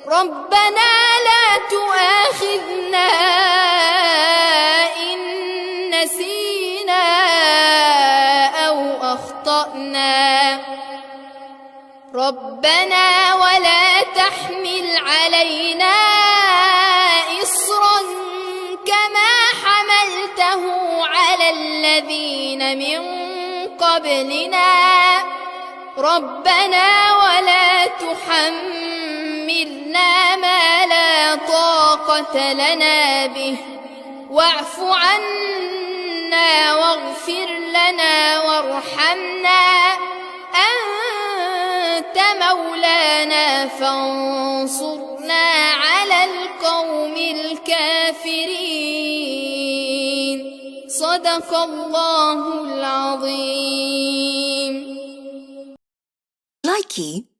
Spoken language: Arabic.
ربنا لا تؤاخذنا إن نسينا أو أخطأنا ربنا ولا تحمل علينا إصرا كما حملته على الذين من قبلنا ربنا ولا تحملنا ما لا طاقة لنا به واعف عنا واغفر لنا وارحمنا أنت مولانا فانصرنا على القوم الكافرين صدق الله العظيم. Likey